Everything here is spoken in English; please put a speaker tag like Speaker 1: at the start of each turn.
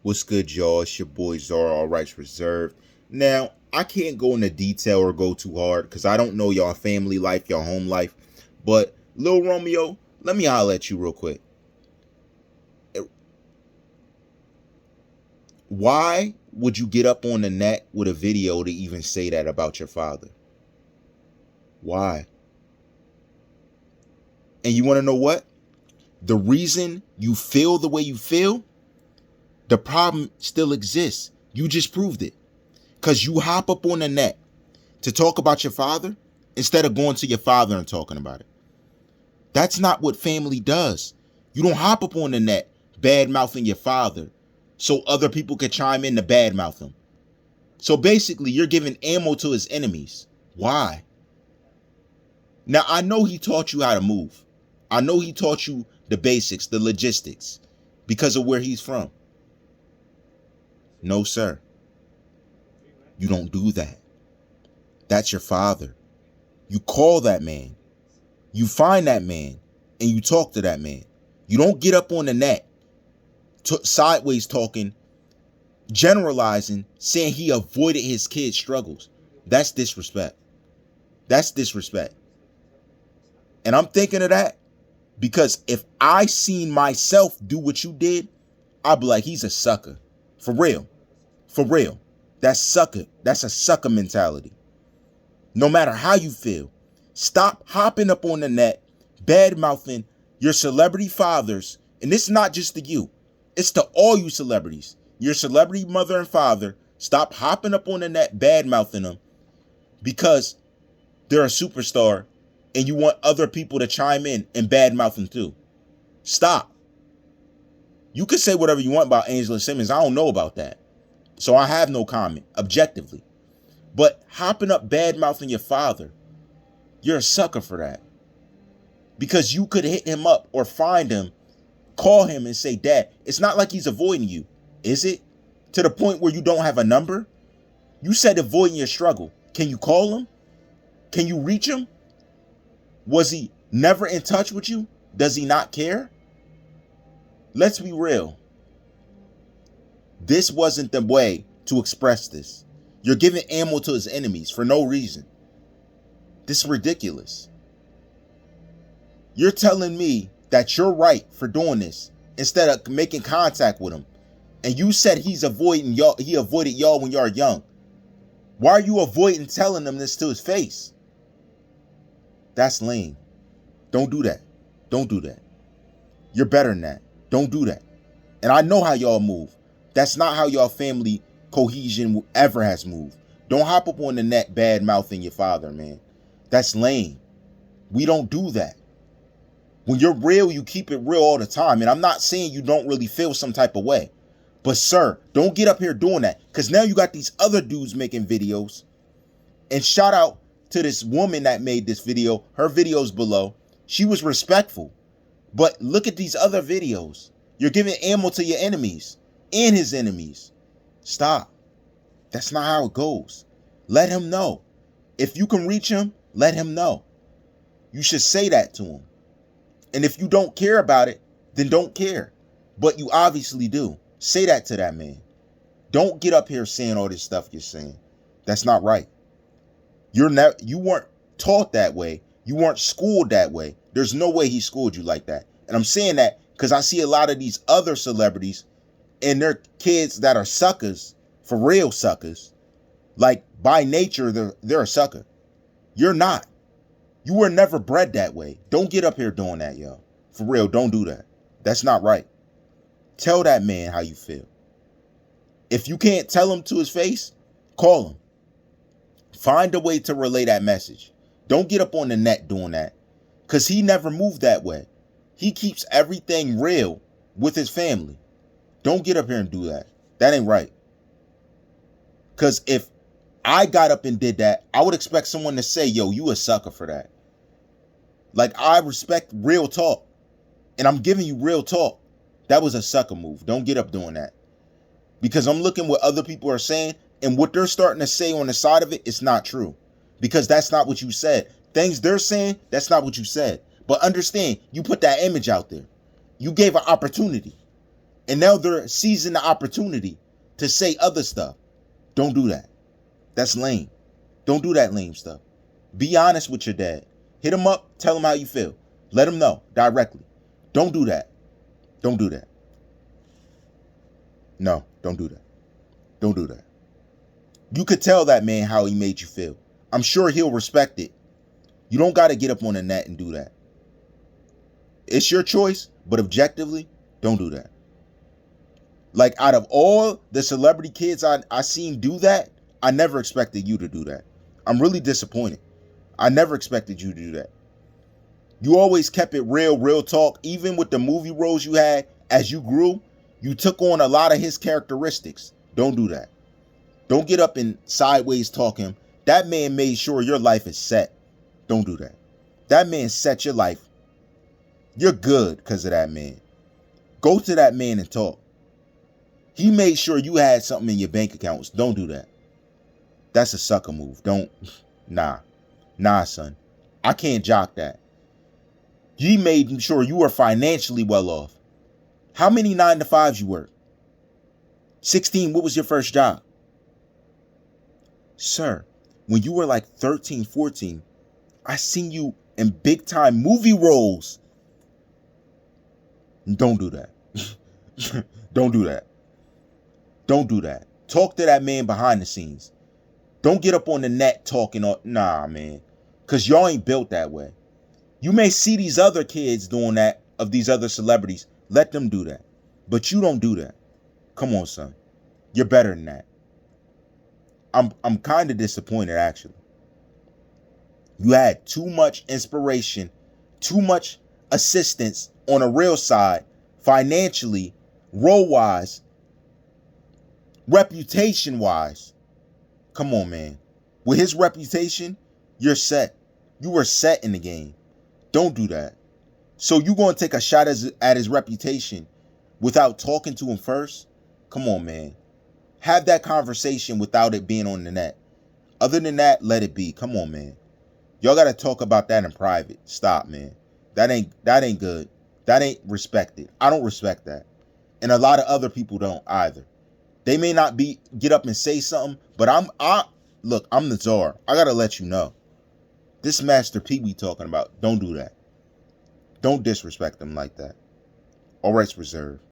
Speaker 1: What's good, y'all? It's your boy Zara, all rights reserved. Now, I can't go into detail or go too hard because I don't know y'all family life, y'all home life. But Lil Romeo, let me holler at you real quick. Why would you get up on the net with a video to even say that about your father? Why? And you want to know what? The reason you feel the way you feel, the problem still exists. You just proved it. Because you hop up on the net to talk about your father instead of going to your father and talking about it. That's not what family does. You don't hop up on the net bad mouthing your father so other people can chime in to bad mouth him. So basically, you're giving ammo to his enemies. Why? Now, I know he taught you how to move. I know he taught you the basics, the logistics, because of where he's from. No, sir. You don't do that. That's your father. You call that man. You find that man and you talk to that man. You don't get up on the net, sideways talking, generalizing, saying he avoided his kids' struggles. That's disrespect. That's disrespect. And I'm thinking of that because if I seen myself do what you did, I'd be like, he's a sucker. For real. For real. That's sucker. That's a sucker mentality. No matter how you feel, stop hopping up on the net, bad mouthing your celebrity fathers. And this is not just to you. It's to all you celebrities. Your celebrity mother and father, stop hopping up on the net, bad mouthing them because they're a superstar and you want other people to chime in and bad mouth them too. Stop. You could say whatever you want about Angela Simmons. I don't know about that. So I have no comment, objectively. But hopping up bad mouthing your father, you're a sucker for that. Because you could hit him up or find him, call him and say, Dad, it's not like he's avoiding you, is it? To the point where you don't have a number? You said avoiding your struggle. Can you call him? Can you reach him? Was he never in touch with you? Does he not care? Let's be real. This wasn't the way to express this. You're giving ammo to his enemies for no reason. This is ridiculous. You're telling me that you're right for doing this instead of making contact with him. And you said he's avoiding y'all. He avoided y'all when y'all young. Why are you avoiding telling him this to his face? That's lame. Don't do that. Don't do that. You're better than that. Don't do that. And I know how y'all move. That's not how y'all family cohesion ever has moved. Don't hop up on the net bad mouthing your father, man. That's lame. We don't do that. When you're real, you keep it real all the time. And I'm not saying you don't really feel some type of way. But sir, don't get up here doing that. Because now you got these other dudes making videos. And shout out to this woman that made this video. Her video's below. She was respectful. But look at these other videos. You're giving ammo to your enemies and his enemies. Stop. That's not how it goes. Let him know. If you can reach him, let him know. You should say that to him. And if you don't care about it, then don't care. But you obviously do. Say that to that man. Don't get up here saying all this stuff you're saying. That's not right. You weren't taught that way. You weren't schooled that way. There's no way he schooled you like that. And I'm saying that because I see a lot of these other celebrities and their kids that are suckers, for real suckers. Like by nature, they're a sucker. You're not. You were never bred that way. Don't get up here doing that, yo. For real, don't do that. That's not right. Tell that man how you feel. If you can't tell him to his face, call him. Find a way to relay that message. Don't get up on the net doing that. Because he never moved that way. He keeps everything real with his family. Don't get up here and do that. That ain't right. Because if I got up and did that, I would expect someone to say, yo, you a sucker for that. Like, I respect real talk. And I'm giving you real talk. That was a sucker move. Don't get up doing that. Because I'm looking what other people are saying, and what they're starting to say on the side of it, it's not true. Because that's not what you said. Things they're saying, that's not what you said. But understand, you put that image out there. You gave an opportunity. And now they're seizing the opportunity to say other stuff. Don't do that. That's lame. Don't do that lame stuff. Be honest with your dad. Hit him up. Tell him how you feel. Let him know directly. Don't do that. Don't do that. No, don't do that. Don't do that. You could tell that man how he made you feel. I'm sure he'll respect it. You don't got to get up on the net and do that. It's your choice, but objectively, don't do that. Like, out of all the celebrity kids I seen do that, I never expected you to do that. I'm really disappointed. I never expected you to do that. You always kept it real talk. Even with the movie roles you had, as you grew, you took on a lot of his characteristics. Don't do that. Don't get up and sideways talk him. That man made sure your life is set. Don't do that. That man set your life. You're good because of that man. Go to that man and talk. He made sure you had something in your bank accounts. Don't do that. That's a sucker move. Don't. Nah, son. I can't jock that. He made sure you were financially well off. How many 9-to-5s you work? 16, what was your first job? Sir, when you were like 13, 14, I seen you in big time movie roles. Don't do that. Don't do that. Don't do that. Talk to that man behind the scenes. Don't get up on the net talking. Nah, man. Because y'all ain't built that way. You may see these other kids doing that, of these other celebrities. Let them do that. But you don't do that. Come on, son. You're better than that. I'm kind of disappointed, actually. You had too much inspiration, too much assistance on a real side, financially, role-wise, reputation-wise. Come on, man. With his reputation, you're set. You were set in the game. Don't do that. So you going to take a shot at his reputation without talking to him first? Come on, man. Have that conversation without it being on the net. Other than that, let it be. Come on, man. Y'all got to talk about that in private. Stop, man. That ain't good. That ain't respected. I don't respect that. And a lot of other people don't either. They may not get up and say something, but I'm the czar. I got to let you know. This Master P we talking about, don't do that. Don't disrespect them like that. All rights reserved.